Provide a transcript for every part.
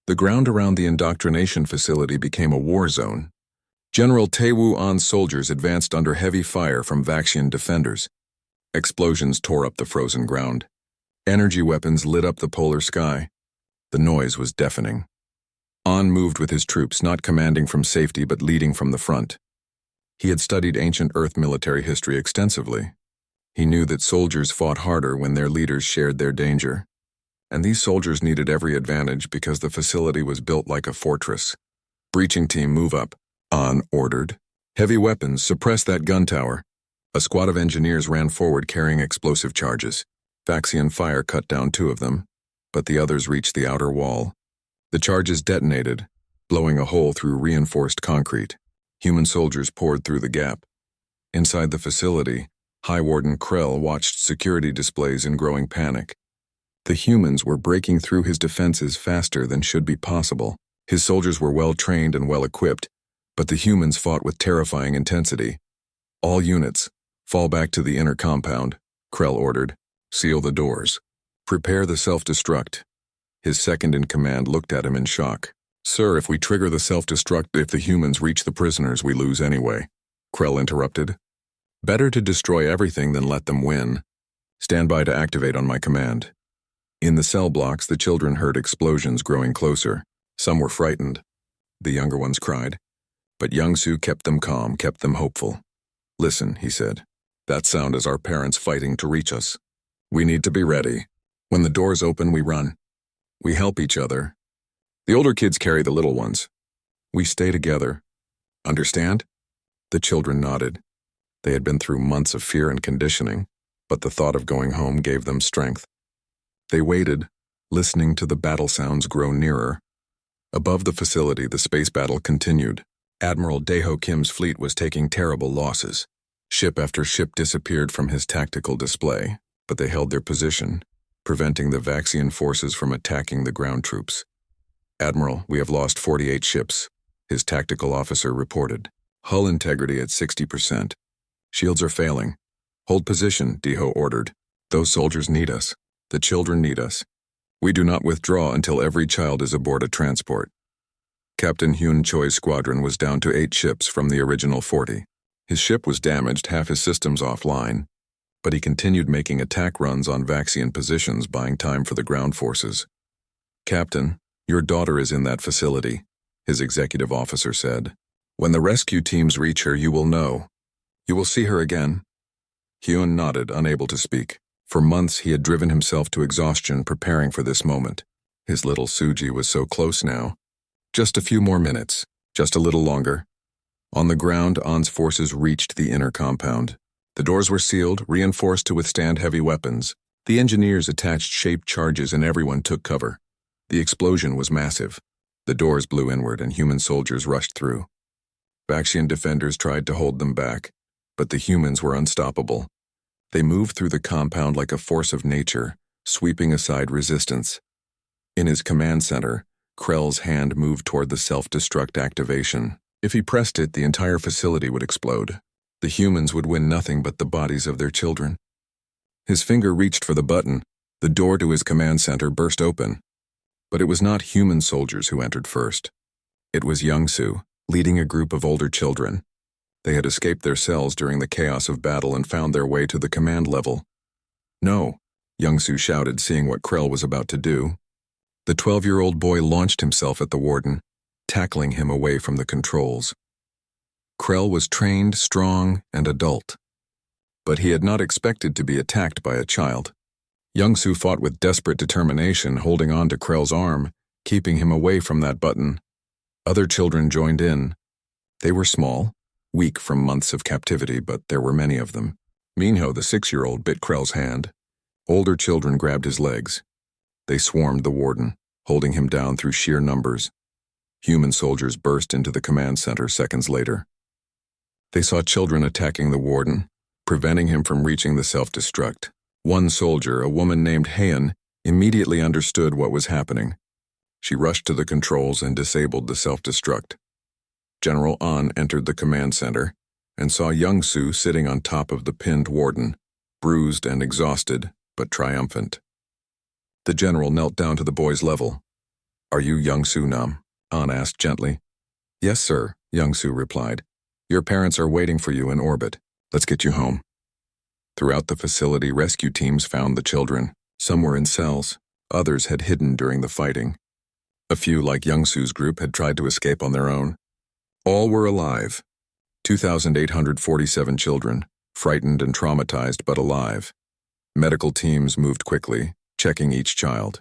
The ground around the indoctrination facility became a war zone. General Taewoo An's soldiers advanced under heavy fire from Vaxian defenders. Explosions tore up the frozen ground. Energy weapons lit up the polar sky. The noise was deafening. An moved with his troops, not commanding from safety but leading from the front. He had studied ancient Earth military history extensively. He knew that soldiers fought harder when their leaders shared their danger. And these soldiers needed every advantage because the facility was built like a fortress. Breaching team, move up, An ordered. Heavy weapons, suppress that gun tower. A squad of engineers ran forward carrying explosive charges. Vaxian fire cut down 2 of them, but the others reached the outer wall. The charges detonated, blowing a hole through reinforced concrete. Human soldiers poured through the gap. Inside the facility, High Warden Krell watched security displays in growing panic. The humans were breaking through his defenses faster than should be possible. His soldiers were well trained and well equipped, but the humans fought with terrifying intensity. All units, fall back to the inner compound, Krell ordered. Seal the doors. Prepare the self-destruct. His second-in-command looked at him in shock. Sir, if we trigger the self-destruct, if the humans reach the prisoners, we lose anyway. Krell interrupted. Better to destroy everything than let them win. Stand by to activate on my command. In the cell blocks, the children heard explosions growing closer. Some were frightened. The younger ones cried. But Young-Soo kept them calm, kept them hopeful. Listen, he said. That sound is our parents fighting to reach us. We need to be ready. When the doors open, we run. We help each other. The older kids carry the little ones. We stay together. Understand? The children nodded. They had been through months of fear and conditioning, but the thought of going home gave them strength. They waited, listening to the battle sounds grow nearer. Above the facility, the space battle continued. Admiral Daeho Kim's fleet was taking terrible losses. Ship after ship disappeared from his tactical display, but they held their position, preventing the Vaxian forces from attacking the ground troops. Admiral, we have lost 48 ships, his tactical officer reported. Hull integrity at 60%. Shields are failing. Hold position, Daeho ordered. Those soldiers need us. The children need us. We do not withdraw until every child is aboard a transport. Captain Hyun Choi's squadron was down to 8 ships from the original 40. His ship was damaged, half his systems offline, but he continued making attack runs on Vaxian positions, buying time for the ground forces. Captain, your daughter is in that facility, his executive officer said. When the rescue teams reach her, you will know. You will see her again. Hyun nodded, unable to speak. For months he had driven himself to exhaustion preparing for this moment. His little Suji was so close now. Just a few more minutes, just a little longer. On the ground, An's forces reached the inner compound. The doors were sealed, reinforced to withstand heavy weapons. The engineers attached shaped charges and everyone took cover. The explosion was massive. The doors blew inward and human soldiers rushed through. Vaxian defenders tried to hold them back, but the humans were unstoppable. They moved through the compound like a force of nature, sweeping aside resistance. In his command center, Krell's hand moved toward the self-destruct activation. If he pressed it, the entire facility would explode. The humans would win nothing but the bodies of their children. His finger reached for the button. The door to his command center burst open. But it was not human soldiers who entered first. It was Young-Soo, leading a group of older children. They had escaped their cells during the chaos of battle and found their way to the command level. No, Young-Soo shouted, seeing what Krell was about to do. The 12-year-old boy launched himself at the warden, tackling him away from the controls. Krell was trained, strong, and adult. But he had not expected to be attacked by a child. Young-Soo fought with desperate determination, holding on to Krell's arm, keeping him away from that button. Other children joined in. They were small, weak from months of captivity, but there were many of them. Minho, the 6-year-old, bit Krell's hand. Older children grabbed his legs. They swarmed the warden, holding him down through sheer numbers. Human soldiers burst into the command center seconds later. They saw children attacking the warden, preventing him from reaching the self-destruct. One soldier, a woman named Haeun, immediately understood what was happening. She rushed to the controls and disabled the self-destruct. General An entered the command center and saw Young-Soo sitting on top of the pinned warden, bruised and exhausted, but triumphant. The general knelt down to the boy's level. "Are you Young-soo Nam?" An asked gently. "Yes, sir," Young-soo replied. "Your parents are waiting for you in orbit. Let's get you home." Throughout the facility, rescue teams found the children. Some were in cells. Others had hidden during the fighting. A few, like Young-soo's group, had tried to escape on their own. All were alive. 2,847 children, frightened and traumatized but alive. Medical teams moved quickly, checking each child.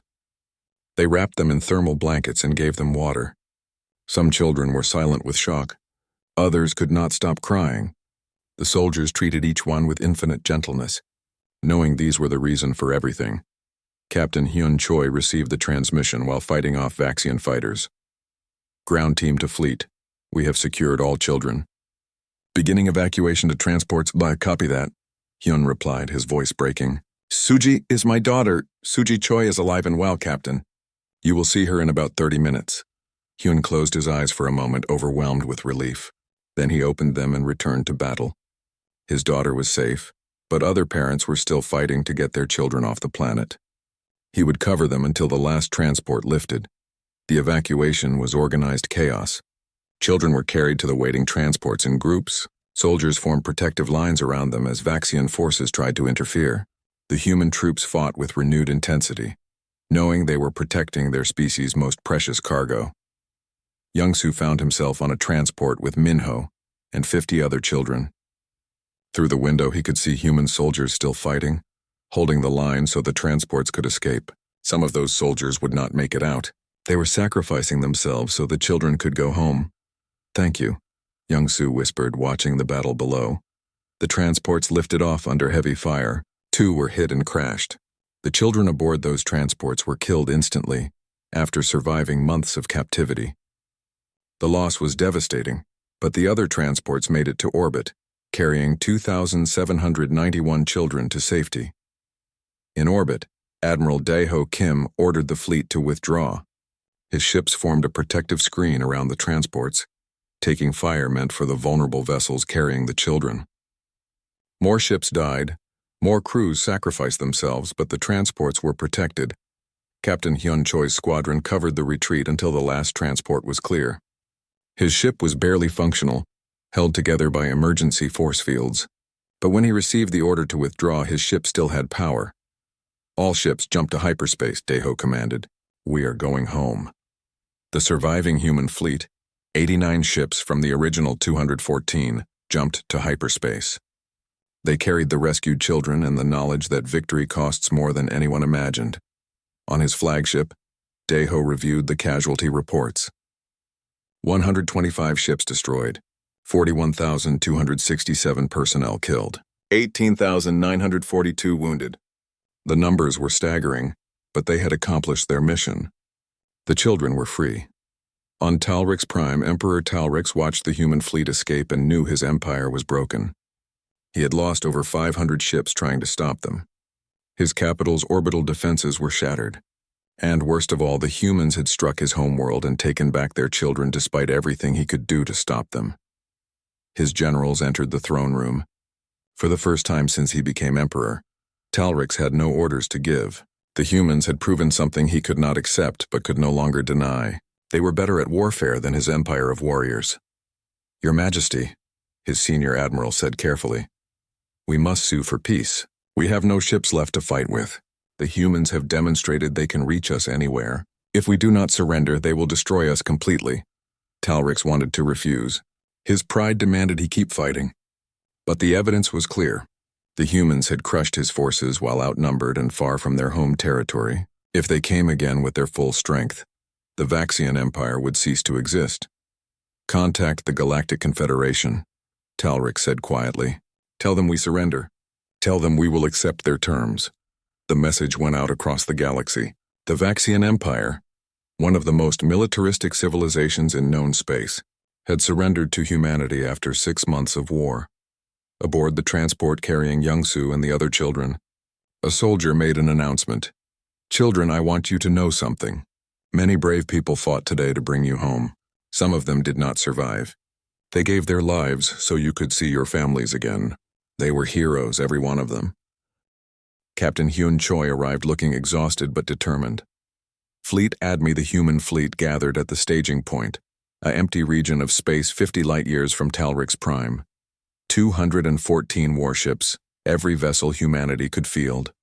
They wrapped them in thermal blankets and gave them water. Some children were silent with shock. Others could not stop crying. The soldiers treated each one with infinite gentleness, knowing these were the reason for everything. Captain Hyun Choi received the transmission while fighting off Vaxian fighters. "Ground team to fleet. We have secured all children. Beginning evacuation to transports by copy that," Hyun replied, his voice breaking. "Suji is my daughter. Suji Choi is alive and well, Captain. You will see her in about 30 minutes. Hyun closed his eyes for a moment, overwhelmed with relief. Then he opened them and returned to battle. His daughter was safe, but other parents were still fighting to get their children off the planet. He would cover them until the last transport lifted. The evacuation was organized chaos. Children were carried to the waiting transports in groups. Soldiers formed protective lines around them as Vaxian forces tried to interfere. The human troops fought with renewed intensity, knowing they were protecting their species' most precious cargo. Young-soo found himself on a transport with Minho and 50 other children. Through the window, he could see human soldiers still fighting, holding the line so the transports could escape. Some of those soldiers would not make it out. They were sacrificing themselves so the children could go home. "Thank you," Young-soo whispered, watching the battle below. The transports lifted off under heavy fire. 2 were hit and crashed. The children aboard those transports were killed instantly, after surviving months of captivity. The loss was devastating, but the other transports made it to orbit, carrying 2,791 children to safety. In orbit, Admiral Dae-ho Kim ordered the fleet to withdraw. His ships formed a protective screen around the transports. Taking fire meant for the vulnerable vessels carrying the children. More ships died, more crews sacrificed themselves, but the transports were protected. Captain Hyun Choi's squadron covered the retreat until the last transport was clear. His ship was barely functional, held together by emergency force fields. But when he received the order to withdraw, his ship still had power. "All ships jump to hyperspace," Dae-ho commanded. "We are going home." The surviving human fleet, 89 ships from the original 214, jumped to hyperspace. They carried the rescued children and the knowledge that victory costs more than anyone imagined. On his flagship, Dae-ho reviewed the casualty reports. 125 ships destroyed, 41,267 personnel killed, 18,942 wounded. The numbers were staggering, but they had accomplished their mission. The children were free. On Talrix Prime, Emperor Talrix watched the human fleet escape and knew his empire was broken. He had lost over 500 ships trying to stop them. His capital's orbital defenses were shattered. And worst of all, the humans had struck his homeworld and taken back their children despite everything he could do to stop them. His generals entered the throne room. For the first time since he became emperor, Talrix had no orders to give. The humans had proven something he could not accept but could no longer deny. They were better at warfare than his empire of warriors. "Your Majesty," his senior admiral said carefully, "we must sue for peace. We have no ships left to fight with. The humans have demonstrated they can reach us anywhere. If we do not surrender, they will destroy us completely." Talrix wanted to refuse. His pride demanded he keep fighting. But the evidence was clear. The humans had crushed his forces while outnumbered and far from their home territory. If they came again with their full strength, the Vaxian Empire would cease to exist. "Contact the Galactic Confederation," Talrix said quietly. "Tell them we surrender. Tell them we will accept their terms." The message went out across the galaxy. The Vaxian Empire, one of the most militaristic civilizations in known space, had surrendered to humanity after 6 months of war. Aboard the transport carrying Young-soo and the other children, a soldier made an announcement. "Children, I want you to know something. Many brave people fought today to bring you home. Some of them did not survive. They gave their lives so you could see your families again. They were heroes, every one of them." Captain Hyun Choi arrived looking exhausted but determined. Fleet Admi, the human fleet, gathered at the staging point, a empty region of space 50 light-years from Talrix Prime. 214 warships, every vessel humanity could field.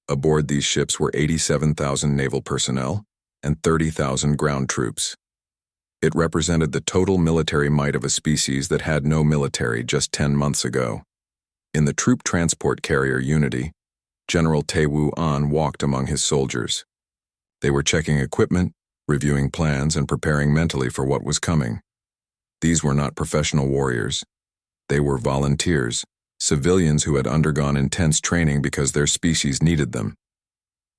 Aboard these ships were 87,000 naval personnel and 30,000 ground troops. It represented the total military might of a species that had no military just 10 months ago. In the troop transport carrier Unity, General Taewoo An walked among his soldiers. They were checking equipment, reviewing plans, and preparing mentally for what was coming. These were not professional warriors. They were volunteers, civilians who had undergone intense training because their species needed them.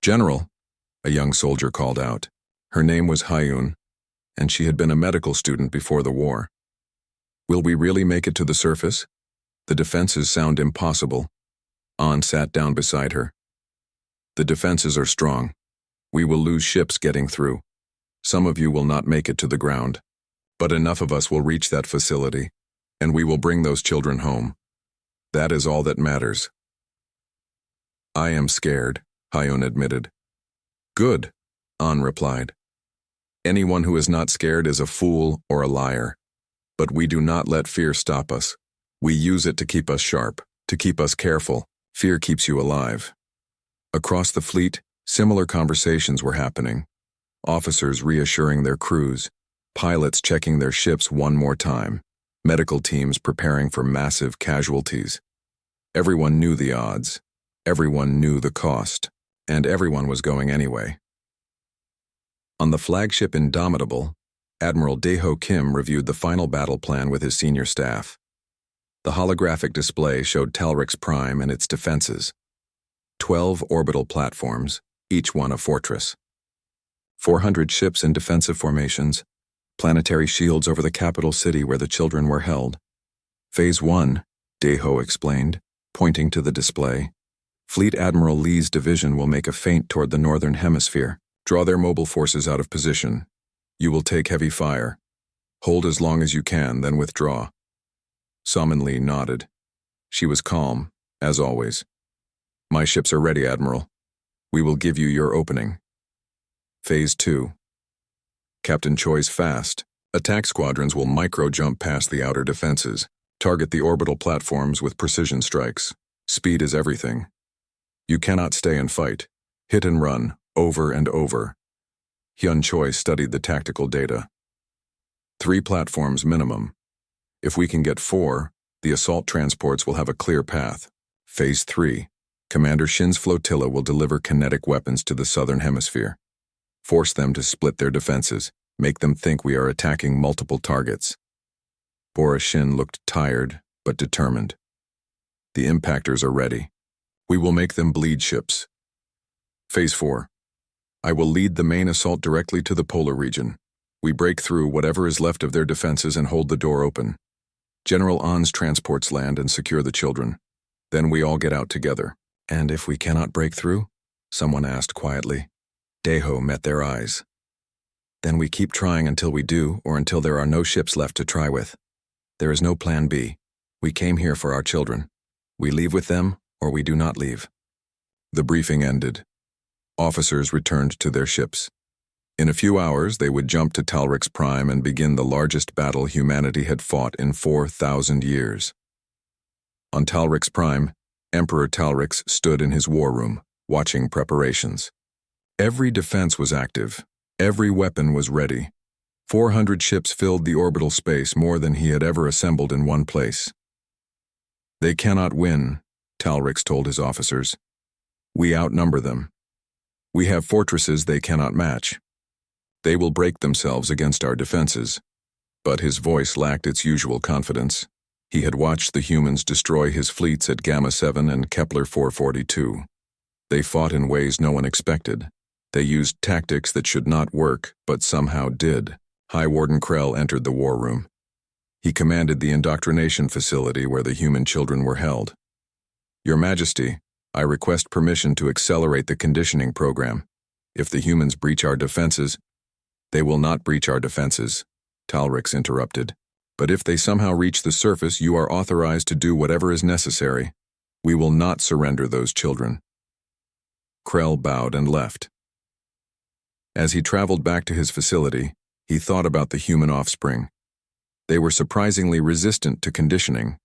"General," a young soldier called out. Her name was Hyun, and she had been a medical student before the war. "Will we really make it to the surface? The defenses sound impossible." An sat down beside her. "The defenses are strong. We will lose ships getting through. Some of you will not make it to the ground. But enough of us will reach that facility, and we will bring those children home. That is all that matters." "I am scared," Hyun admitted. "Good," An replied. "Anyone who is not scared is a fool or a liar. But we do not let fear stop us. We use it to keep us sharp, to keep us careful. Fear keeps you alive." Across the fleet, similar conversations were happening. Officers reassuring their crews, pilots checking their ships one more time, medical teams preparing for massive casualties. Everyone knew the odds, everyone knew the cost, and everyone was going anyway. On the flagship Indomitable, Admiral Daeho Kim reviewed the final battle plan with his senior staff. The holographic display showed Talrix Prime and its defenses. 12 orbital platforms, each one a fortress. 400 ships in defensive formations, planetary shields over the capital city where the children were held. Phase 1, Daeho explained, pointing to the display. Fleet Admiral Lee's division will make a feint toward the northern hemisphere. Draw their mobile forces out of position. You will take heavy fire. Hold as long as you can, then withdraw. Salmon Lee nodded. She was calm, as always. "My ships are ready, Admiral. We will give you your opening." Phase 2. Captain Choi's fast. Attack squadrons will micro-jump past the outer defenses, target the orbital platforms with precision strikes. Speed is everything. You cannot stay and fight. Hit and run, over and over. Hyun Choi studied the tactical data. 3 platforms minimum. If we can get 4, the assault transports will have a clear path. Phase 3. Commander Shin's flotilla will deliver kinetic weapons to the southern hemisphere. Force them to split their defenses, make them think we are attacking multiple targets. Bora Shin looked tired, but determined. The impactors are ready. We will make them bleed ships. Phase 4. I will lead the main assault directly to the polar region. We break through whatever is left of their defenses and hold the door open. General An's transports land and secure the children. Then we all get out together. "And if we cannot break through?" someone asked quietly. Daeho met their eyes. "Then we keep trying until we do, or until there are no ships left to try with. There is no plan B. We came here for our children. We leave with them, or we do not leave." The briefing ended. Officers returned to their ships. In a few hours, they would jump to Talrix Prime and begin the largest battle humanity had fought in 4,000 years. On Talrix Prime, Emperor Talrix stood in his war room, watching preparations. Every defense was active. Every weapon was ready. 400 ships filled the orbital space, more than he had ever assembled in one place. "They cannot win," Talrix told his officers. "We outnumber them. We have fortresses they cannot match. They will break themselves against our defenses." But his voice lacked its usual confidence. He had watched the humans destroy his fleets at Gamma 7 and Kepler 442. They fought in ways no one expected. They used tactics that should not work, but somehow did. High Warden Krell entered the war room. He commanded the indoctrination facility where the human children were held. "Your Majesty, I request permission to accelerate the conditioning program. If the humans breach our defenses—" "They will not breach our defenses," Talrix interrupted. "But if they somehow reach the surface, you are authorized to do whatever is necessary. We will not surrender those children." Krell bowed and left. As he traveled back to his facility, he thought about the human offspring. They were surprisingly resistant to conditioning,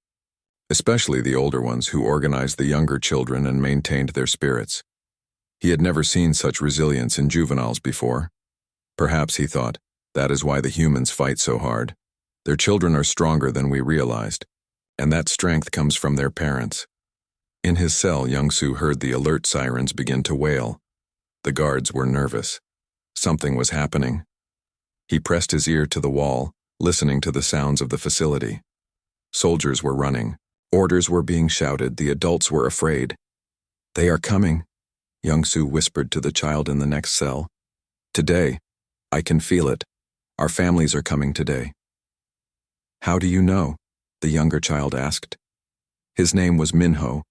especially the older ones who organized the younger children and maintained their spirits. He had never seen such resilience in juveniles before. Perhaps, he thought, that is why the humans fight so hard. Their children are stronger than we realized, and that strength comes from their parents. In his cell, Young-Soo heard the alert sirens begin to wail. The guards were nervous. Something was happening. He pressed his ear to the wall, listening to the sounds of the facility. Soldiers were running. Orders were being shouted. The adults were afraid. "They are coming," Young-Soo whispered to the child in the next cell. "Today. I can feel it. Our families are coming today." "How do you know?" the younger child asked. His name was Minho,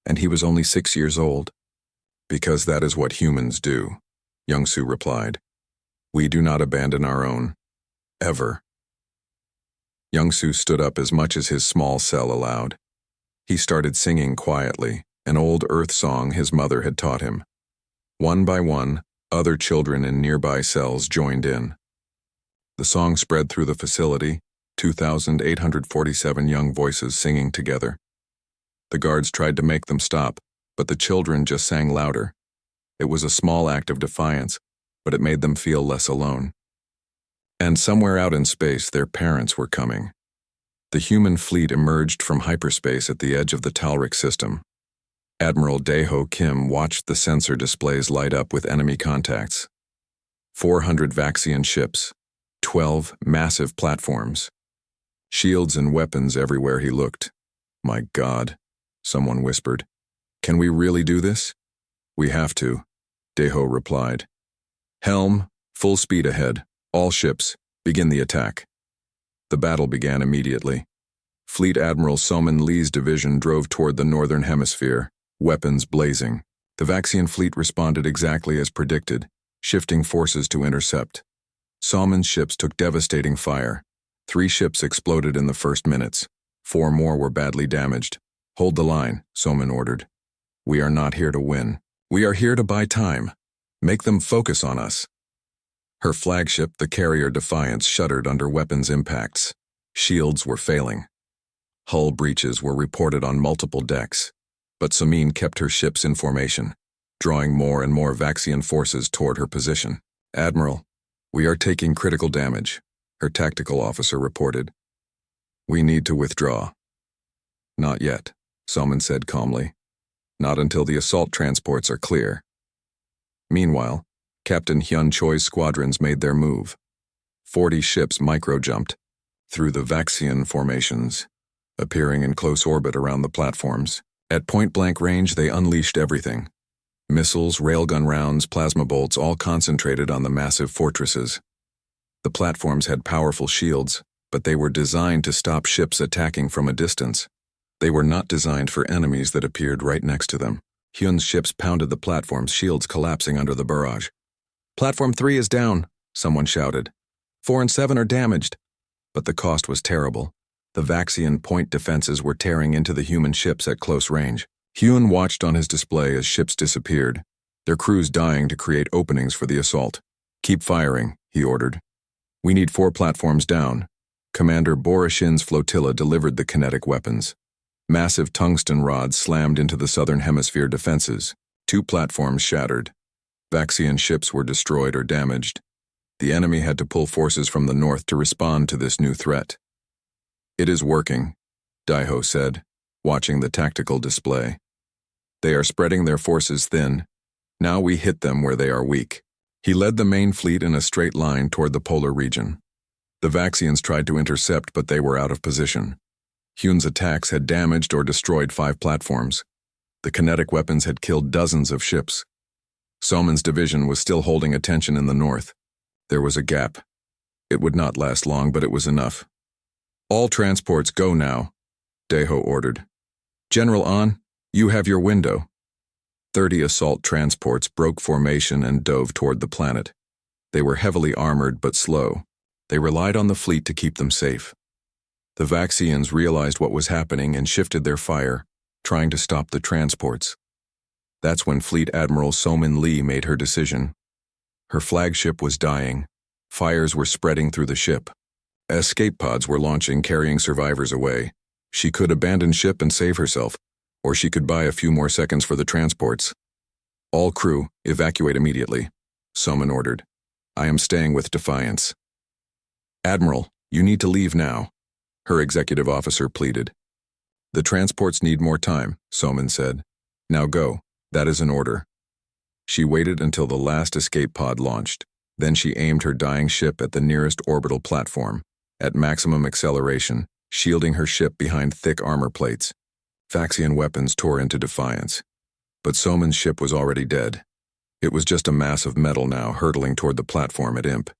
and he was only 6 years old. "Because that is what humans do," Young-Soo replied. "We do not abandon our own. Ever." Young-Soo stood up as much as his small cell allowed. He started singing quietly, an old Earth song his mother had taught him. One by one, other children in nearby cells joined in. The song spread through the facility, 2,847 young voices singing together. The guards tried to make them stop, but the children just sang louder. It was a small act of defiance, but it made them feel less alone. And somewhere out in space, their parents were coming. The human fleet emerged from hyperspace at the edge of the Talric system. Admiral Daeho Kim watched the sensor displays light up with enemy contacts. 400 Vaxian ships, 12 massive platforms. Shields and weapons everywhere he looked. "My God," someone whispered. "Can we really do this?" "We have to," Daeho replied. "Helm, full speed ahead. All ships, begin the attack." The battle began immediately. Fleet Admiral Soman Lee's division drove toward the northern hemisphere, weapons blazing. The Vaxian fleet responded exactly as predicted, shifting forces to intercept. Soman's ships took devastating fire. 3 ships exploded in the first minutes. 4 more were badly damaged. "Hold the line," Soman ordered. "We are not here to win. We are here to buy time. Make them focus on us." Her flagship, the carrier Defiance, shuddered under weapons impacts. Shields were failing. Hull breaches were reported on multiple decks, but Somin kept her ships in formation, drawing more and more Vaxian forces toward her position. "Admiral, we are taking critical damage," her tactical officer reported. "We need to withdraw." "Not yet," Soman said calmly. "Not until the assault transports are clear." Meanwhile, Captain Hyun Choi's squadrons made their move. 40 ships micro-jumped through the Vaxian formations, appearing in close orbit around the platforms. At point-blank range, they unleashed everything. Missiles, railgun rounds, plasma bolts, all concentrated on the massive fortresses. The platforms had powerful shields, but they were designed to stop ships attacking from a distance. They were not designed for enemies that appeared right next to them. Hyun's ships pounded the platforms, shields collapsing under the barrage. "Platform 3 is down," someone shouted. 4 and 7 are damaged. But the cost was terrible. The Vaxian point defenses were tearing into the human ships at close range. Hyun watched on his display as ships disappeared, their crews dying to create openings for the assault. "Keep firing," he ordered. "We need 4 platforms down." Commander Borishin's flotilla delivered the kinetic weapons. Massive tungsten rods slammed into the southern hemisphere defenses. 2 platforms shattered. Vaxian ships were destroyed or damaged. The enemy had to pull forces from the north to respond to this new threat. "It is working," Daeho said, watching the tactical display. "They are spreading their forces thin. Now we hit them where they are weak." He led the main fleet in a straight line toward the polar region. The Vaxians tried to intercept, but they were out of position. Hyun's attacks had damaged or destroyed 5 platforms. The kinetic weapons had killed dozens of ships. Soman's division was still holding attention in the north. There was a gap. It would not last long, but it was enough. "All transports go now," Daeho ordered. "General An, you have your window." 30 assault transports broke formation and dove toward the planet. They were heavily armored but slow. They relied on the fleet to keep them safe. The Vaxians realized what was happening and shifted their fire, trying to stop the transports. That's when Fleet Admiral Soman Lee made her decision. Her flagship was dying. Fires were spreading through the ship. Escape pods were launching, carrying survivors away. She could abandon ship and save herself, or she could buy a few more seconds for the transports. All crew, evacuate immediately, Soman ordered. I am staying with Defiance. Admiral, you need to leave now, her executive officer pleaded. The transports need more time, Soman said. Now go, that is an order. She waited until the last escape pod launched. Then she aimed her dying ship at the nearest orbital platform, at maximum acceleration, shielding her ship behind thick armor plates. Vaxian weapons tore into Defiance. But Soman's ship was already dead. It was just a mass of metal now hurtling toward the platform at Imp.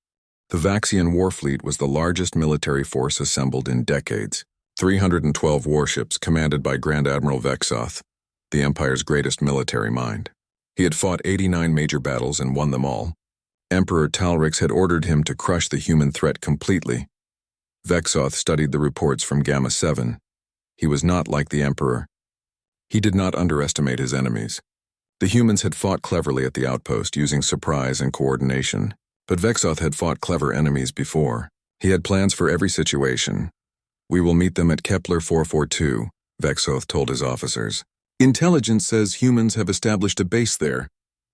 The Vaxian war fleet was the largest military force assembled in decades. 312 warships commanded by Grand Admiral Vexoth, the Empire's greatest military mind. He had fought 89 major battles and won them all. Emperor Talrix had ordered him to crush the human threat completely. Vexoth studied the reports from Gamma 7. He was not like the Emperor. He did not underestimate his enemies. The humans had fought cleverly at the outpost using surprise and coordination, but Vexoth had fought clever enemies before. He had plans for every situation. We will meet them at Kepler 442, Vexoth told his officers. Intelligence says humans have established a base there.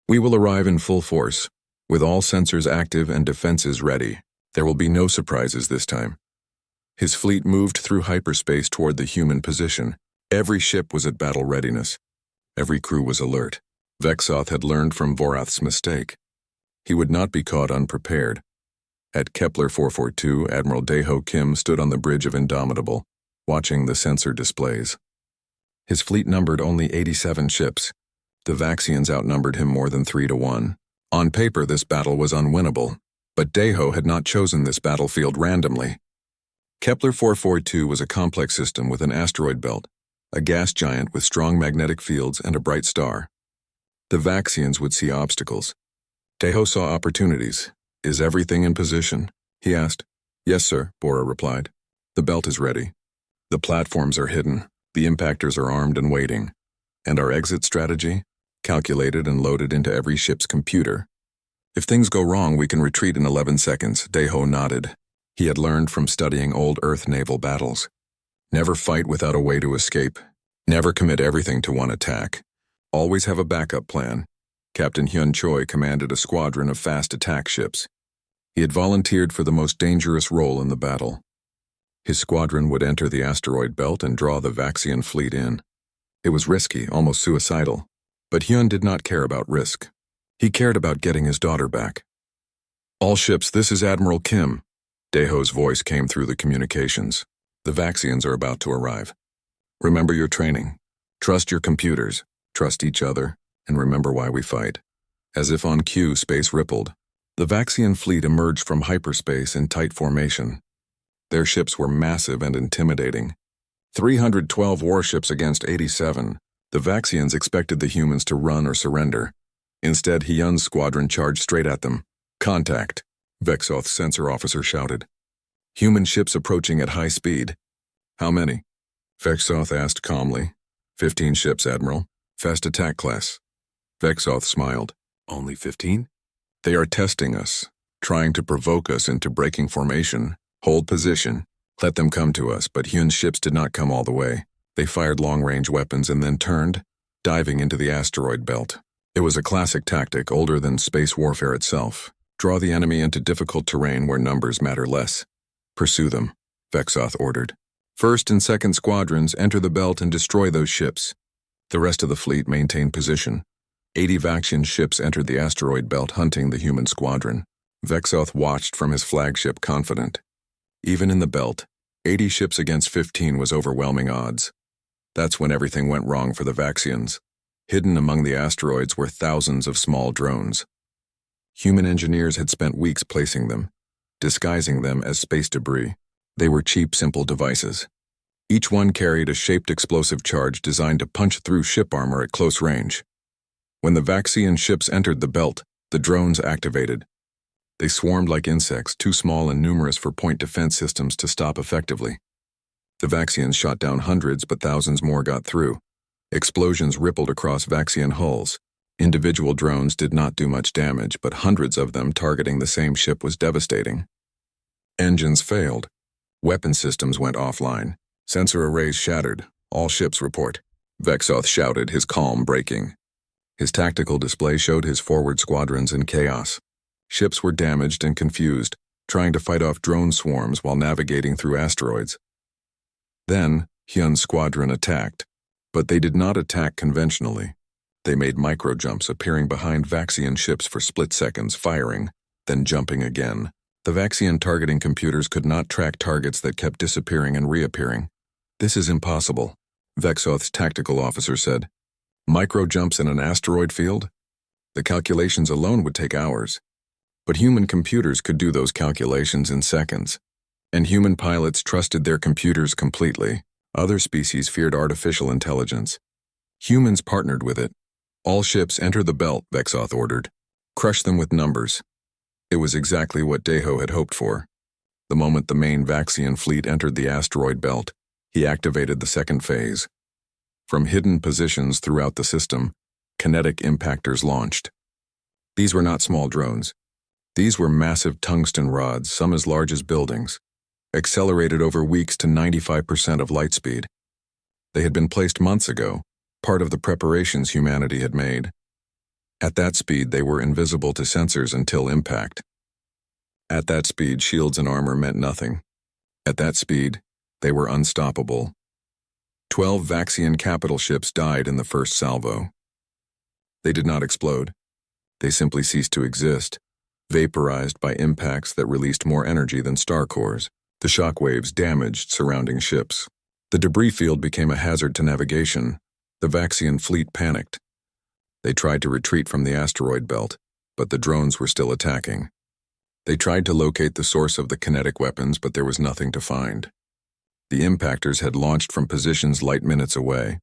We will arrive in full force, with all sensors active and defenses ready. There will be no surprises this time. His fleet moved through hyperspace toward the human position. Every ship was at battle readiness. Every crew was alert. Vexoth had learned from Vorath's mistake. He would not be caught unprepared. At Kepler 442, Admiral Daeho Kim stood on the bridge of Indomitable, watching the sensor displays. His fleet numbered only 87 ships. The Vaxians outnumbered him more than 3-1. On paper, this battle was unwinnable, but Daeho had not chosen this battlefield randomly. Kepler 442 was a complex system with an asteroid belt, a gas giant with strong magnetic fields and a bright star. The Vaxians would see obstacles. Daeho saw opportunities. Is everything in position? He asked. Yes, sir, Bora replied. The belt is ready. The platforms are hidden. The impactors are armed and waiting. And our exit strategy? Calculated and loaded into every ship's computer. If things go wrong, we can retreat in 11 seconds, Daeho nodded. He had learned from studying old Earth naval battles. Never fight without a way to escape. Never commit everything to one attack. Always have a backup plan. Captain Hyun Choi commanded a squadron of fast attack ships. He had volunteered for the most dangerous role in the battle. His squadron would enter the asteroid belt and draw the Vaxian fleet in. It was risky, almost suicidal. But Hyun did not care about risk. He cared about getting his daughter back. All ships, this is Admiral Kim. Daeho's voice came through the communications. The Vaxians are about to arrive. Remember your training. Trust your computers. Trust each other. And remember why we fight. As if on cue, space rippled. The Vaxian fleet emerged from hyperspace in tight formation. Their ships were massive and intimidating. 312 warships against 87. The Vaxians expected the humans to run or surrender. Instead, Hyun's squadron charged straight at them. Contact, Vexoth's sensor officer shouted. Human ships approaching at high speed. How many? Vexoth asked calmly. 15 ships, Admiral. Fast attack class. Vexoth smiled. Only 15? They are testing us, trying to provoke us into breaking formation. Hold position. Let them come to us, but Hyun's ships did not come all the way. They fired long-range weapons and then turned, diving into the asteroid belt. It was a classic tactic older than space warfare itself. Draw the enemy into difficult terrain where numbers matter less. Pursue them, Vexoth ordered. First and second squadrons enter the belt and destroy those ships. The rest of the fleet maintained position. 80 Vaxian ships entered the asteroid belt hunting the human squadron. Vexoth watched from his flagship confident. Even in the belt, 80 ships against 15 was overwhelming odds. That's when everything went wrong for the Vaxians. Hidden among the asteroids were thousands of small drones. Human engineers had spent weeks placing them, disguising them as space debris. They were cheap, simple devices. Each one carried a shaped explosive charge designed to punch through ship armor at close range. When the Vaxian ships entered the belt, the drones activated. They swarmed like insects, too small and numerous for point defense systems to stop effectively. The Vaxians shot down hundreds, but thousands more got through. Explosions rippled across Vaxian hulls. Individual drones did not do much damage, but hundreds of them targeting the same ship was devastating. Engines failed. Weapon systems went offline. Sensor arrays shattered. All ships report. Vexoth shouted, his calm breaking. His tactical display showed his forward squadrons in chaos. Ships were damaged and confused, trying to fight off drone swarms while navigating through asteroids. Then, Hyun's squadron attacked, but they did not attack conventionally. They made micro-jumps, appearing behind Vaxian ships for split seconds, firing, then jumping again. The Vaxian targeting computers could not track targets that kept disappearing and reappearing. "This is impossible," Vexoth's tactical officer said. "Micro-jumps in an asteroid field? The calculations alone would take hours. But human computers could do those calculations in seconds. And human pilots trusted their computers completely. Other species feared artificial intelligence. Humans partnered with it. All ships enter the belt, Vexoth ordered. Crush them with numbers. It was exactly what Deho had hoped for. The moment the main Vaxian fleet entered the asteroid belt, he activated the second phase. From hidden positions throughout the system, kinetic impactors launched. These were not small drones. These were massive tungsten rods, some as large as buildings, accelerated over weeks to 95% of light speed. They had been placed months ago, part of the preparations humanity had made. At that speed, they were invisible to sensors until impact. At that speed, shields and armor meant nothing. At that speed, they were unstoppable. 12 Vaxian capital ships died in the first salvo. They did not explode. They simply ceased to exist, vaporized by impacts that released more energy than star cores. The shockwaves damaged surrounding ships. The debris field became a hazard to navigation. The Vaxian fleet panicked. They tried to retreat from the asteroid belt, but the drones were still attacking. They tried to locate the source of the kinetic weapons, but there was nothing to find. The impactors had launched from positions light minutes away.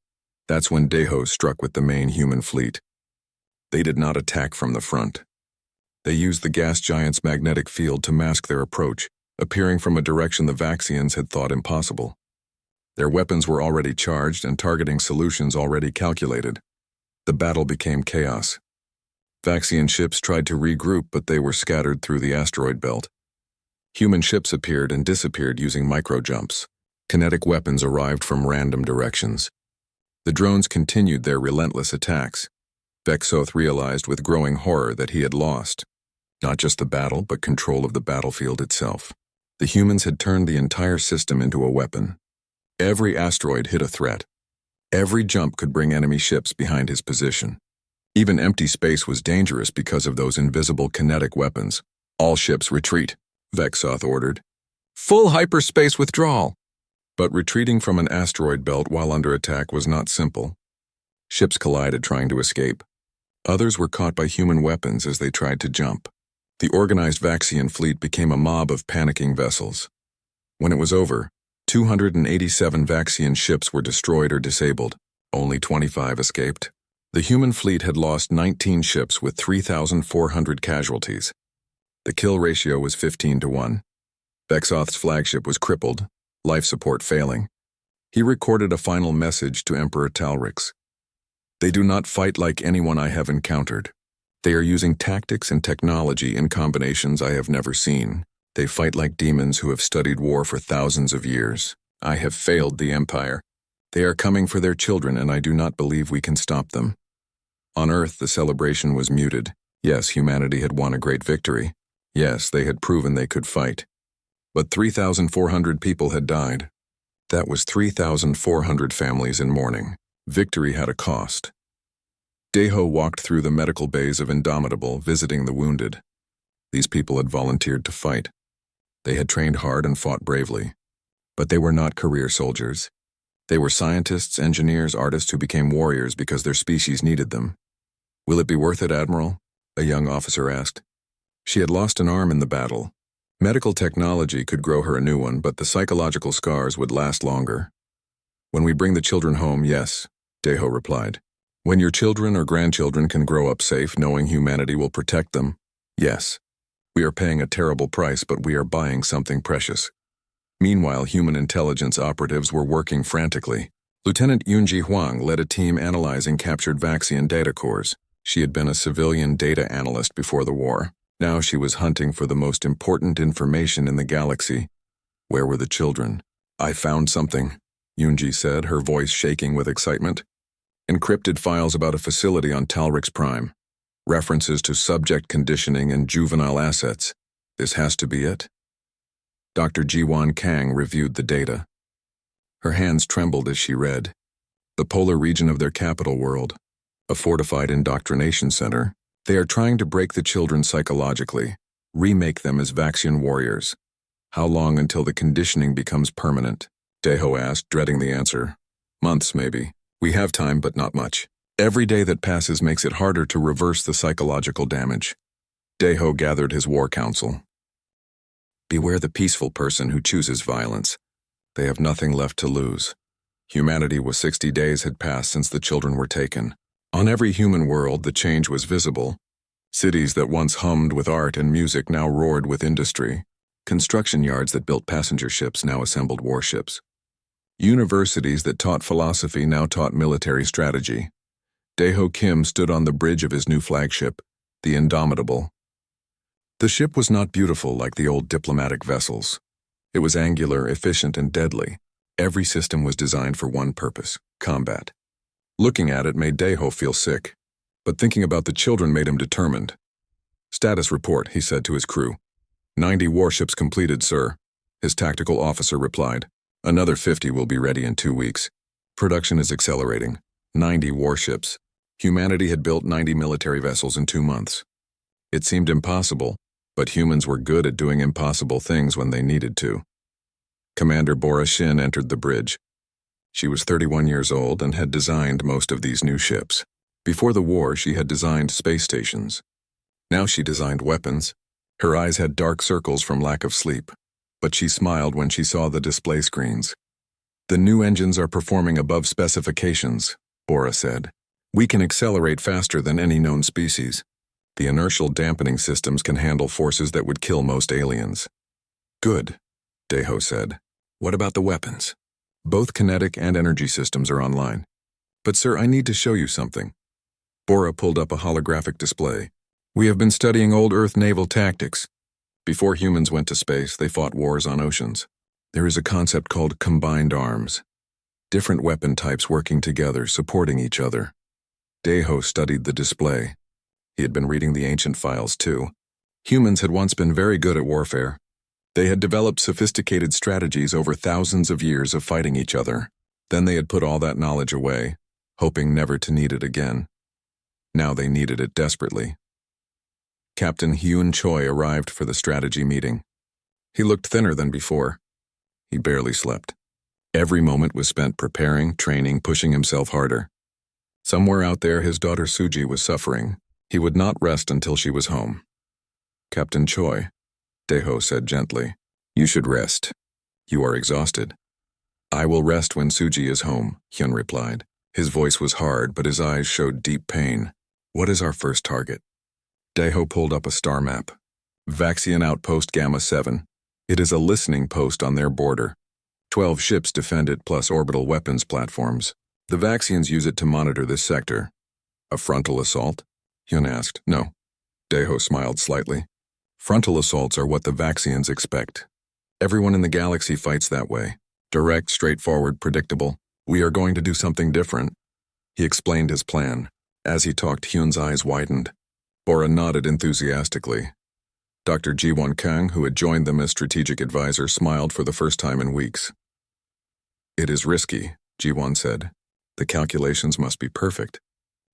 That's when Deho struck with the main human fleet. They did not attack from the front. They used the gas giant's magnetic field to mask their approach, appearing from a direction the Vaxians had thought impossible. Their weapons were already charged and targeting solutions already calculated. The battle became chaos. Vaxian ships tried to regroup, but they were scattered through the asteroid belt. Human ships appeared and disappeared using micro-jumps. Kinetic weapons arrived from random directions. The drones continued their relentless attacks. Vexoth realized with growing horror that he had lost. Not just the battle, but control of the battlefield itself. The humans had turned the entire system into a weapon. Every asteroid hit a threat. Every jump could bring enemy ships behind his position. Even empty space was dangerous because of those invisible kinetic weapons. "All ships retreat," Vexoth ordered. "Full hyperspace withdrawal." But retreating from an asteroid belt while under attack was not simple. Ships collided trying to escape. Others were caught by human weapons as they tried to jump. The organized Vaxian fleet became a mob of panicking vessels. When it was over, 287 Vaxian ships were destroyed or disabled. Only 25 escaped. The human fleet had lost 19 ships with 3,400 casualties. The kill ratio was 15-1. Vexoth's flagship was crippled, life support failing. He recorded a final message to Emperor Talrix. "They do not fight like anyone I have encountered. They are using tactics and technology in combinations I have never seen. They fight like demons who have studied war for thousands of years. I have failed the Empire. They are coming for their children, and I do not believe we can stop them." On Earth, the celebration was muted. Yes, humanity had won a great victory. Yes, they had proven they could fight. But 3,400 people had died. That was 3,400 families in mourning. Victory had a cost. Deho walked through the medical bays of Indomitable, visiting the wounded. These people had volunteered to fight. They had trained hard and fought bravely. But they were not career soldiers. They were scientists, engineers, artists who became warriors because their species needed them. "Will it be worth it, Admiral?" a young officer asked. She had lost an arm in the battle. Medical technology could grow her a new one, but the psychological scars would last longer. "When we bring the children home, yes," Deho replied. "When your children or grandchildren can grow up safe, knowing humanity will protect them, yes. We are paying a terrible price, but we are buying something precious." Meanwhile, human intelligence operatives were working frantically. Lieutenant Yunji Huang led a team analyzing captured Vaxian data cores. She had been a civilian data analyst before the war. Now she was hunting for the most important information in the galaxy. Where were the children? I found something, Yunji said, her voice shaking with excitement. Encrypted files about a facility on Talrix Prime. References to subject conditioning and juvenile assets. This has to be it. Dr. Jiwan Kang reviewed the data. Her hands trembled as she read. The polar region of their capital world. A fortified indoctrination center. They are trying to break the children psychologically, remake them as Vaxian warriors. How long until the conditioning becomes permanent? Deho asked, dreading the answer. Months, maybe. We have time, but not much. Every day that passes makes it harder to reverse the psychological damage. Deho gathered his war council. Beware the peaceful person who chooses violence. They have nothing left to lose. Humanity was 60 days had passed since the children were taken. On every human world, the change was visible. Cities that once hummed with art and music now roared with industry. Construction yards that built passenger ships now assembled warships. Universities that taught philosophy now taught military strategy. Deho Kim stood on the bridge of his new flagship, the Indomitable. The ship was not beautiful like the old diplomatic vessels. It was angular, efficient, and deadly. Every system was designed for one purpose: combat. Looking at it made Deho feel sick, but thinking about the children made him determined. Status report, he said to his crew. 90 warships completed, sir, his tactical officer replied. Another 50 will be ready in 2 weeks. Production is accelerating. 90 warships. Humanity had built 90 military vessels in 2 months. It seemed impossible, but humans were good at doing impossible things when they needed to. Commander Bora Shin entered the bridge. She was 31 years old and had designed most of these new ships. Before the war, she had designed space stations. Now she designed weapons. Her eyes had dark circles from lack of sleep, but she smiled when she saw the display screens. The new engines are performing above specifications, Bora said. We can accelerate faster than any known species. The inertial dampening systems can handle forces that would kill most aliens. Good, Deho said. What about the weapons? Both kinetic and energy systems are online. But sir, I need to show you something. Bora pulled up a holographic display. We have been studying old Earth naval tactics. Before humans went to space, they fought wars on oceans. There is a concept called combined arms. Different weapon types working together, supporting each other. Deho studied the display. He had been reading the ancient files too. Humans had once been very good at warfare. They had developed sophisticated strategies over thousands of years of fighting each other. Then they had put all that knowledge away, hoping never to need it again. Now they needed it desperately. Captain Hyun Choi arrived for the strategy meeting. He looked thinner than before. He barely slept. Every moment was spent preparing, training, pushing himself harder. Somewhere out there, his daughter Suji was suffering. He would not rest until she was home. Captain Choi, Deho said gently, you should rest. You are exhausted. I will rest when Suji is home, Hyun replied. His voice was hard, but his eyes showed deep pain. What is our first target? Deho pulled up a star map. Vaxian Outpost Gamma 7. It is a listening post on their border. 12 ships defend it plus orbital weapons platforms. The Vaxians use it to monitor this sector. A frontal assault? Hyun asked. No. Deho smiled slightly. Frontal assaults are what the Vaxians expect. Everyone in the galaxy fights that way. Direct, straightforward, predictable. We are going to do something different. He explained his plan. As he talked, Hyun's eyes widened. Bora nodded enthusiastically. Dr. Jiwon Kang, who had joined them as strategic advisor, smiled for the first time in weeks. It is risky, Jiwon said. The calculations must be perfect.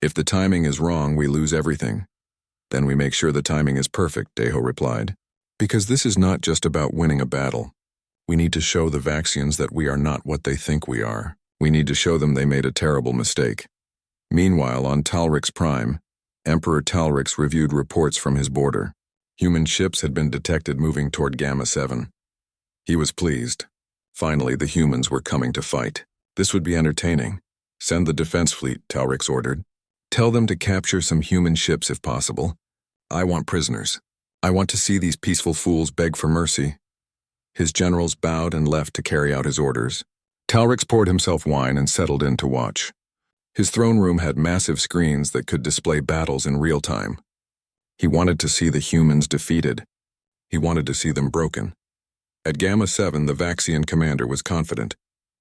If the timing is wrong, we lose everything. Then we make sure the timing is perfect, Deho replied. Because this is not just about winning a battle. We need to show the Vaxians that we are not what they think we are. We need to show them they made a terrible mistake. Meanwhile, on Talrix Prime, Emperor Talrix reviewed reports from his border. Human ships had been detected moving toward Gamma 7. He was pleased. Finally, the humans were coming to fight. This would be entertaining. Send the defense fleet, Talrix ordered. Tell them to capture some human ships if possible. I want prisoners. I want to see these peaceful fools beg for mercy. His generals bowed and left to carry out his orders. Talrix poured himself wine and settled in to watch. His throne room had massive screens that could display battles in real time. He wanted to see the humans defeated. He wanted to see them broken. At Gamma 7, the Vaxian commander was confident.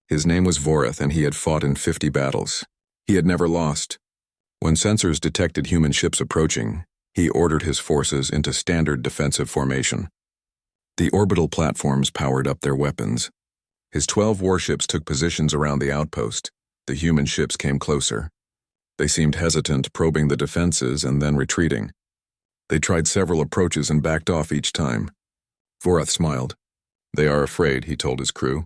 His name was Voreth, and he had fought in 50 battles. He had never lost. When sensors detected human ships approaching, he ordered his forces into standard defensive formation. The orbital platforms powered up their weapons. His 12 warships took positions around the outpost. The human ships came closer. They seemed hesitant, probing the defenses and then retreating. They tried several approaches and backed off each time. Voreth smiled. "They are afraid," he told his crew.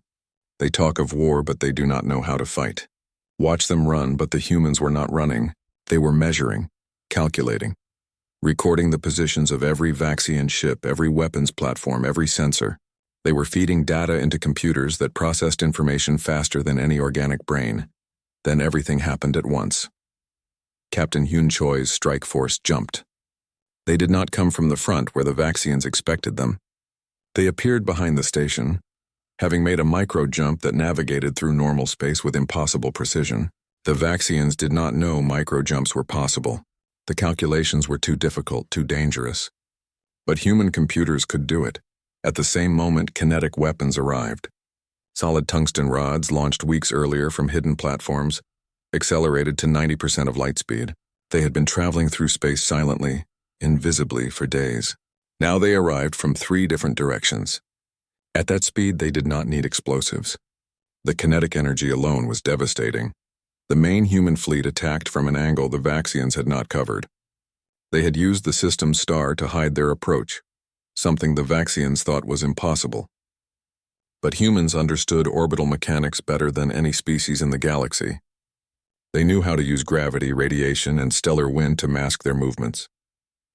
"They talk of war, but they do not know how to fight. Watch them run, but the humans were not running. They were measuring, calculating, recording the positions of every Vaxian ship, every weapons platform, every sensor. They were feeding data into computers that processed information faster than any organic brain. Then everything happened at once. Captain Hyun Choi's strike force jumped. They did not come from the front where the Vaxians expected them. They appeared behind the station, having made a micro-jump that navigated through normal space with impossible precision. The Vaxians did not know micro-jumps were possible. The calculations were too difficult, too dangerous. But human computers could do it. At the same moment, kinetic weapons arrived. Solid tungsten rods, launched weeks earlier from hidden platforms, accelerated to 90% of light speed. They had been traveling through space silently, invisibly for days. Now they arrived from 3 different directions. At that speed, they did not need explosives. The kinetic energy alone was devastating. The main human fleet attacked from an angle the Vaxians had not covered. They had used the system's star to hide their approach, something the Vaxians thought was impossible. But humans understood orbital mechanics better than any species in the galaxy. They knew how to use gravity, radiation, and stellar wind to mask their movements.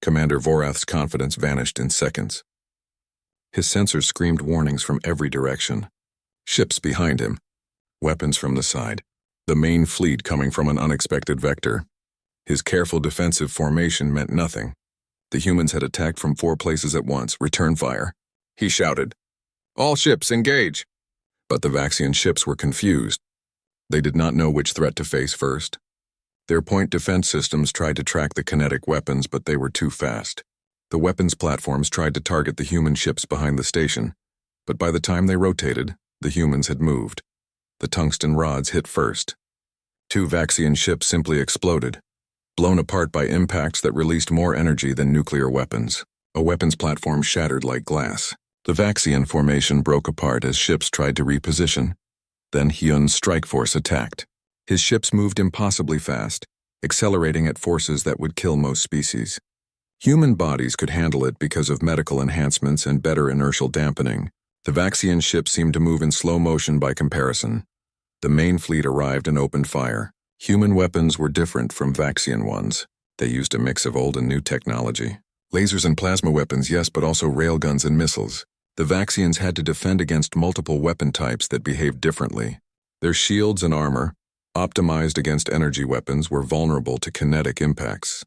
Commander Voreth's confidence vanished in seconds. His sensors screamed warnings from every direction. Ships behind him, weapons from the side, the main fleet coming from an unexpected vector. His careful defensive formation meant nothing. The humans had attacked from 4 places at once. "Return fire," he shouted. "All ships, engage!" But the Vaxian ships were confused. They did not know which threat to face first. Their point defense systems tried to track the kinetic weapons, but they were too fast. The weapons platforms tried to target the human ships behind the station, but by the time they rotated, the humans had moved. The tungsten rods hit first. 2 Vaxian ships simply exploded, blown apart by impacts that released more energy than nuclear weapons. A weapons platform shattered like glass. The Vaxian formation broke apart as ships tried to reposition. Then Hyun's strike force attacked. His ships moved impossibly fast, accelerating at forces that would kill most species. Human bodies could handle it because of medical enhancements and better inertial dampening. The Vaxian ships seemed to move in slow motion by comparison. The main fleet arrived and opened fire. Human weapons were different from Vaxian ones. They used a mix of old and new technology. Lasers and plasma weapons, yes, but also railguns and missiles. The Vaxians had to defend against multiple weapon types that behaved differently. Their shields and armor, optimized against energy weapons, were vulnerable to kinetic impacts.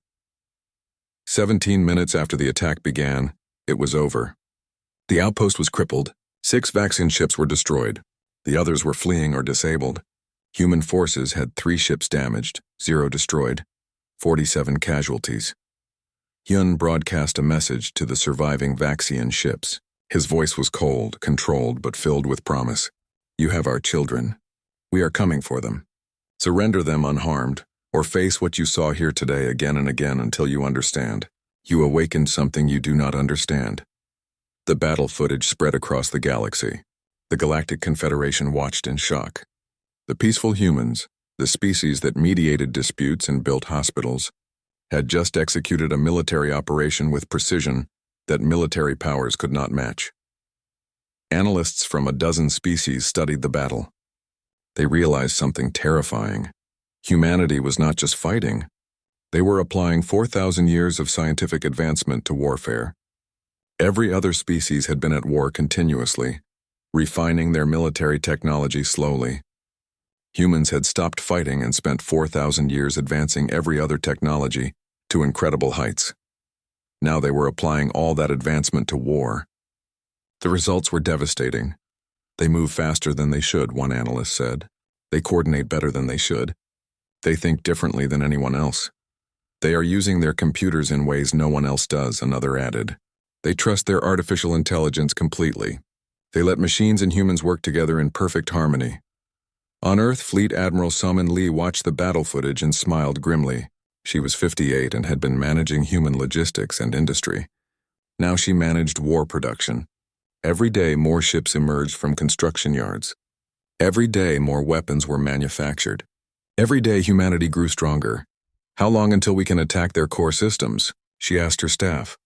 17 minutes after the attack began, it was over. The outpost was crippled. 6 Vaxian ships were destroyed. The others were fleeing or disabled. Human forces had 3 ships damaged, 0 destroyed, 47 casualties. Hyun broadcast a message to the surviving Vaxian ships. His voice was cold, controlled, but filled with promise. "You have our children. We are coming for them. Surrender them unharmed, or face what you saw here today again and again until you understand. You awakened something you do not understand." The battle footage spread across the galaxy. The Galactic Confederation watched in shock. The peaceful humans, the species that mediated disputes and built hospitals, had just executed a military operation with precision that military powers could not match. Analysts from a dozen species studied the battle. They realized something terrifying. Humanity was not just fighting. They were applying 4,000 years of scientific advancement to warfare. Every other species had been at war continuously, refining their military technology slowly. Humans had stopped fighting and spent 4,000 years advancing every other technology to incredible heights. Now they were applying all that advancement to war. The results were devastating. "They move faster than they should," one analyst said. "They coordinate better than they should. They think differently than anyone else. They are using their computers in ways no one else does, another added. They trust their artificial intelligence completely. They let machines and humans work together in perfect harmony. On Earth, Fleet Admiral Salmon Lee watched the battle footage and smiled grimly. She was 58 and had been managing human logistics and industry. Now she managed war production. Every day, more ships emerged from construction yards. Every day, more weapons were manufactured. Every day, humanity grew stronger. How long until we can attack their core systems? She asked her staff.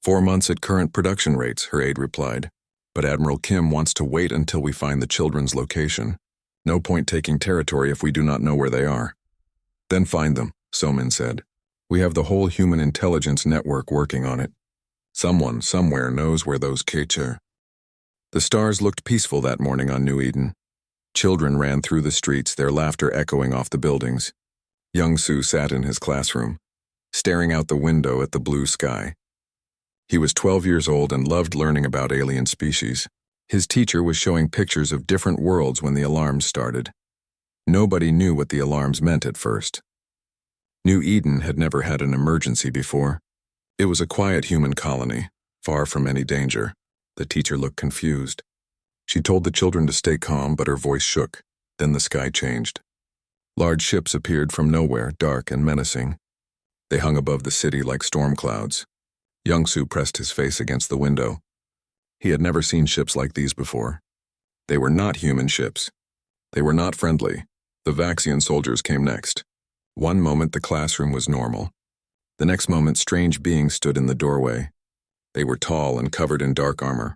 4 months at current production rates, her aide replied. But Admiral Kim wants to wait until we find the children's location. No point taking territory if we do not know where they are. Then find them, Somin said. We have the whole human intelligence network working on it. Someone, somewhere knows where those kids are. The stars looked peaceful that morning on New Eden. Children ran through the streets, their laughter echoing off the buildings. Young-Soo sat in his classroom, staring out the window at the blue sky. He was 12 years old and loved learning about alien species. His teacher was showing pictures of different worlds when the alarms started. Nobody knew what the alarms meant at first. New Eden had never had an emergency before. It was a quiet human colony, far from any danger. The teacher looked confused. She told the children to stay calm, but her voice shook. Then the sky changed. Large ships appeared from nowhere, dark and menacing. They hung above the city like storm clouds. Young-Soo pressed his face against the window. He had never seen ships like these before. They were not human ships. They were not friendly. The Vaxian soldiers came next. One moment the classroom was normal. The next moment strange beings stood in the doorway. They were tall and covered in dark armor.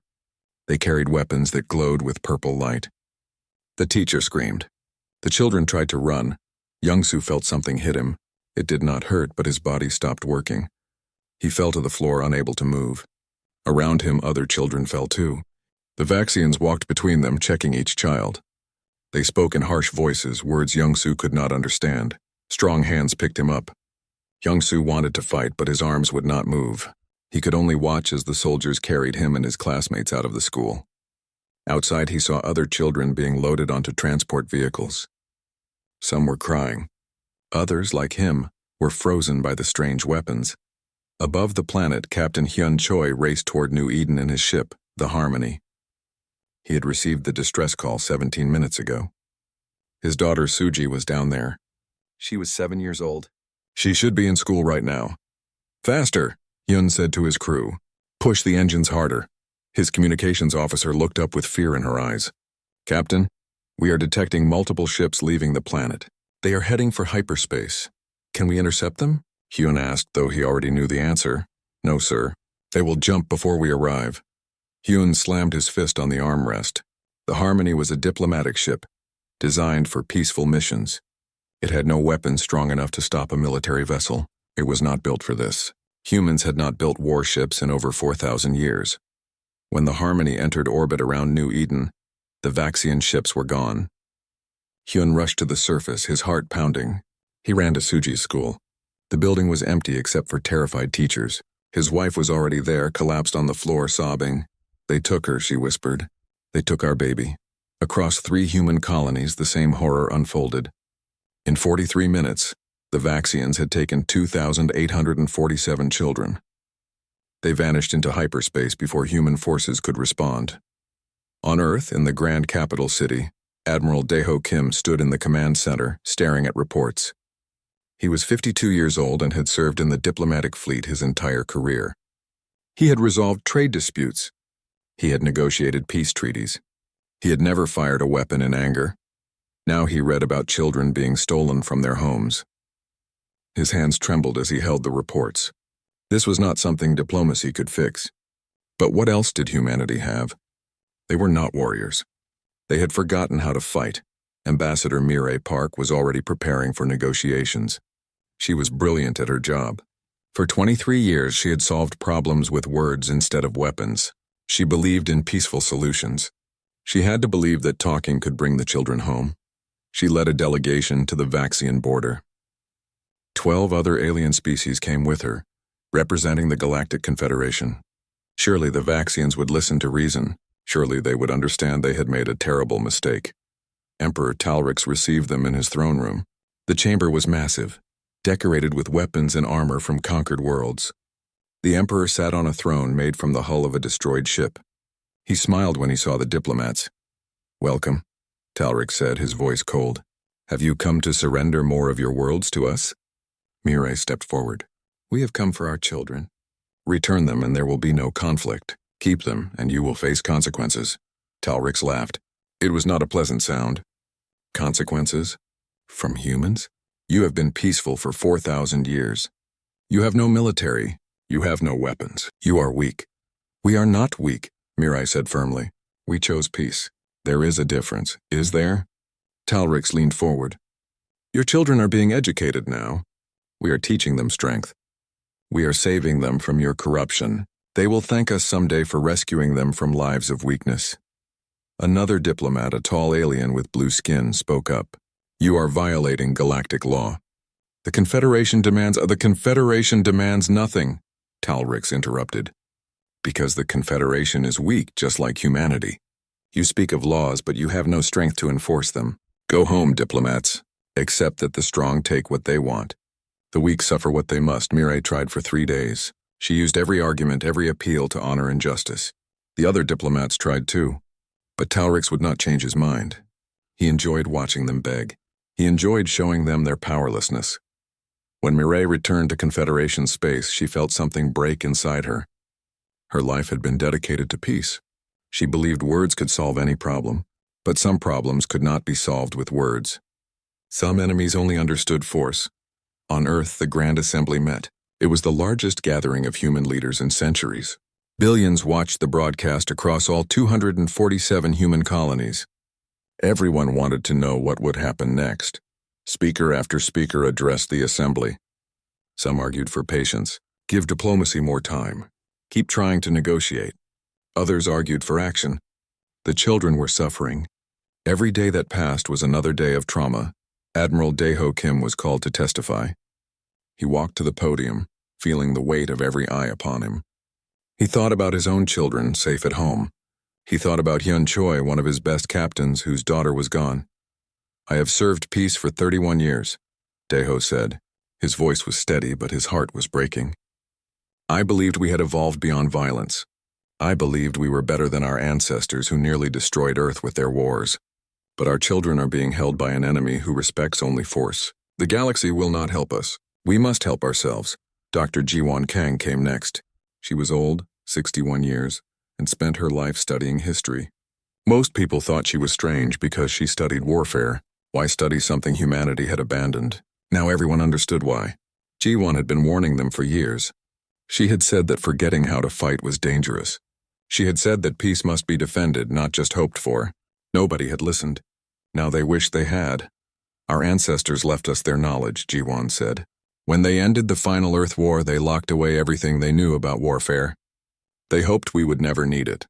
They carried weapons that glowed with purple light. The teacher screamed. The children tried to run. Young-Soo felt something hit him. It did not hurt, but his body stopped working. He fell to the floor, unable to move. Around him, other children fell too. The Vaxians walked between them, checking each child. They spoke in harsh voices, words Young-Soo could not understand. Strong hands picked him up. Young-Soo wanted to fight, but his arms would not move. He could only watch as the soldiers carried him and his classmates out of the school. Outside, he saw other children being loaded onto transport vehicles. Some were crying. Others, like him, were frozen by the strange weapons. Above the planet, Captain Hyun Choi raced toward New Eden in his ship, the Harmony. He had received the distress call 17 minutes ago. His daughter Suji was down there. She was 7 years old. She should be in school right now. Faster, Hyun said to his crew. Push the engines harder. His communications officer looked up with fear in her eyes. Captain, we are detecting multiple ships leaving the planet. They are heading for hyperspace. Can we intercept them? Hyun asked, though he already knew the answer. No, sir. They will jump before we arrive. Hyun slammed his fist on the armrest. The Harmony was a diplomatic ship, designed for peaceful missions. It had no weapons strong enough to stop a military vessel. It was not built for this. Humans had not built warships in over 4,000 years. When the Harmony entered orbit around New Eden, the Vaxian ships were gone. Hyun rushed to the surface, his heart pounding. He ran to Suji's school. The building was empty except for terrified teachers. His wife was already there, collapsed on the floor, sobbing. They took her, she whispered. They took our baby. Across 3 human colonies, the same horror unfolded. In 43 minutes, the Vaxians had taken 2,847 children. They vanished into hyperspace before human forces could respond. On Earth, in the grand capital city, Admiral Daeho Kim stood in the command center, staring at reports. He was 52 years old and had served in the diplomatic fleet his entire career. He had resolved trade disputes. He had negotiated peace treaties. He had never fired a weapon in anger. Now he read about children being stolen from their homes. His hands trembled as he held the reports. This was not something diplomacy could fix. But what else did humanity have? They were not warriors. They had forgotten how to fight. Ambassador Mireille Park was already preparing for negotiations. She was brilliant at her job. For 23 years, she had solved problems with words instead of weapons. She believed in peaceful solutions. She had to believe that talking could bring the children home. She led a delegation to the Vaxian border. 12 other alien species came with her, representing the Galactic Confederation. Surely the Vaxians would listen to reason. Surely they would understand they had made a terrible mistake. Emperor Talrix received them in his throne room. The chamber was massive, decorated with weapons and armor from conquered worlds. The Emperor sat on a throne made from the hull of a destroyed ship. He smiled when he saw the diplomats. "Welcome," Talric said, his voice cold. "Have you come to surrender more of your worlds to us?" Mirai stepped forward. "We have come for our children. Return them and there will be no conflict. Keep them and you will face consequences." Talric laughed. It was not a pleasant sound. Consequences? From humans? You have been peaceful for 4,000 years. You have no military. You have no weapons. You are weak. "We are not weak," Mirai said firmly. "We chose peace." "There is a difference, is there?" Talric leaned forward. "Your children are being educated now. We are teaching them strength. We are saving them from your corruption. They will thank us someday for rescuing them from lives of weakness." Another diplomat, a tall alien with blue skin, spoke up. "You are violating galactic law." The Confederation demands nothing," Talric interrupted. "Because the Confederation is weak, just like humanity. You speak of laws, but you have no strength to enforce them. Go home, diplomats. Accept that the strong take what they want. The weak suffer what they must." Mirai tried for 3 days. She used every argument, every appeal to honor and justice. The other diplomats tried too. But Talric would not change his mind. He enjoyed watching them beg. He enjoyed showing them their powerlessness. When Mirai returned to Confederation space, she felt something break inside her. Her life had been dedicated to peace. She believed words could solve any problem, but some problems could not be solved with words. Some enemies only understood force. On Earth, the Grand Assembly met. It was the largest gathering of human leaders in centuries. Billions watched the broadcast across all 247 human colonies. Everyone wanted to know what would happen next. Speaker after speaker addressed the assembly. Some argued for patience. Give diplomacy more time. Keep trying to negotiate. Others argued for action. The children were suffering. Every day that passed was another day of trauma. Admiral Daeho Kim was called to testify. He walked to the podium, feeling the weight of every eye upon him. He thought about his own children, safe at home. He thought about Hyun Choi, one of his best captains, whose daughter was gone. "I have served peace for 31 years, Daeho said. His voice was steady, but his heart was breaking. "I believed we had evolved beyond violence. I believed we were better than our ancestors who nearly destroyed Earth with their wars. But our children are being held by an enemy who respects only force. The galaxy will not help us. We must help ourselves." Dr. Jiwon Kang came next. She was old, 61 years, and spent her life studying history. Most people thought she was strange because she studied warfare. Why study something humanity had abandoned? Now everyone understood why. Jiwon had been warning them for years. She had said that forgetting how to fight was dangerous. She had said that peace must be defended, not just hoped for. Nobody had listened. Now they wished they had. "Our ancestors left us their knowledge," Jiwon said. "When they ended the final Earth War, they locked away everything they knew about warfare. They hoped we would never need it.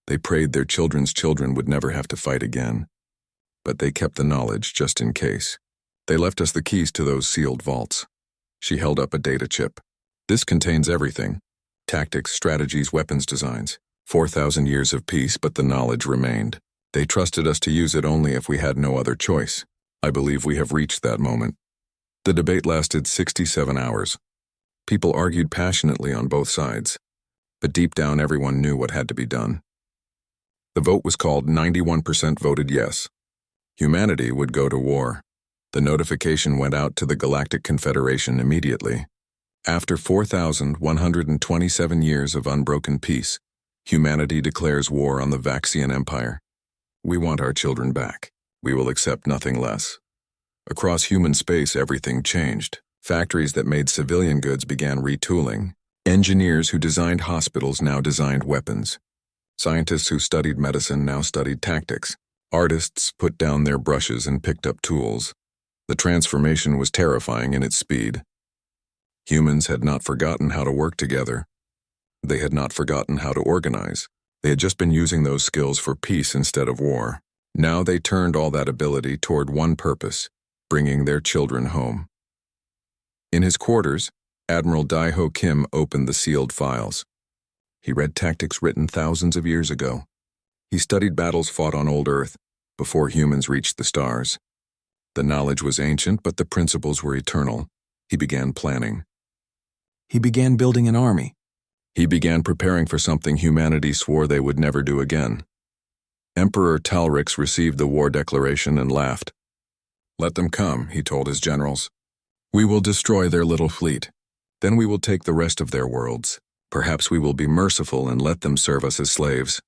They prayed their children's children would never have to fight again. But they kept the knowledge just in case. They left us the keys to those sealed vaults." She held up a data chip. "This contains everything. Tactics, strategies, weapons designs. 4,000 years of peace, but the knowledge remained. They trusted us to use it only if we had no other choice. I believe we have reached that moment." The debate lasted 67 hours. People argued passionately on both sides, but deep down everyone knew what had to be done. The vote was called. 91% voted yes. Humanity would go to war. The notification went out to the Galactic Confederation immediately. After 4,127 years of unbroken peace, humanity declares war on the Vaxian Empire. We want our children back. We will accept nothing less. Across human space, everything changed. Factories that made civilian goods began retooling. Engineers who designed hospitals now designed weapons. Scientists who studied medicine now studied tactics. Artists put down their brushes and picked up tools. The transformation was terrifying in its speed. Humans had not forgotten how to work together. They had not forgotten how to organize. They had just been using those skills for peace instead of war. Now they turned all that ability toward one purpose: bringing their children home. In his quarters, Admiral Daeho Kim opened the sealed files. He read tactics written thousands of years ago. He studied battles fought on old Earth, before humans reached the stars. The knowledge was ancient, but the principles were eternal. He began planning. He began building an army. He began preparing for something humanity swore they would never do again. Emperor Talrix received the war declaration and laughed. "Let them come," he told his generals. "We will destroy their little fleet. Then we will take the rest of their worlds. Perhaps we will be merciful and let them serve us as slaves."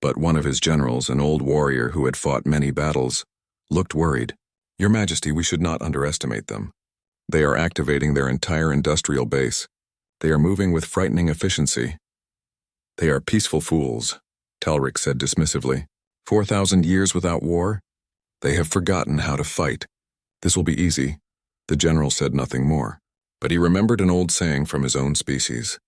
But one of his generals, an old warrior who had fought many battles, looked worried. "Your Majesty, we should not underestimate them. They are activating their entire industrial base. They are moving with frightening efficiency." "They are peaceful fools," Talrix said dismissively. 4,000 years without war? They have forgotten how to fight. This will be easy." The general said nothing more, but he remembered an old saying from his own species.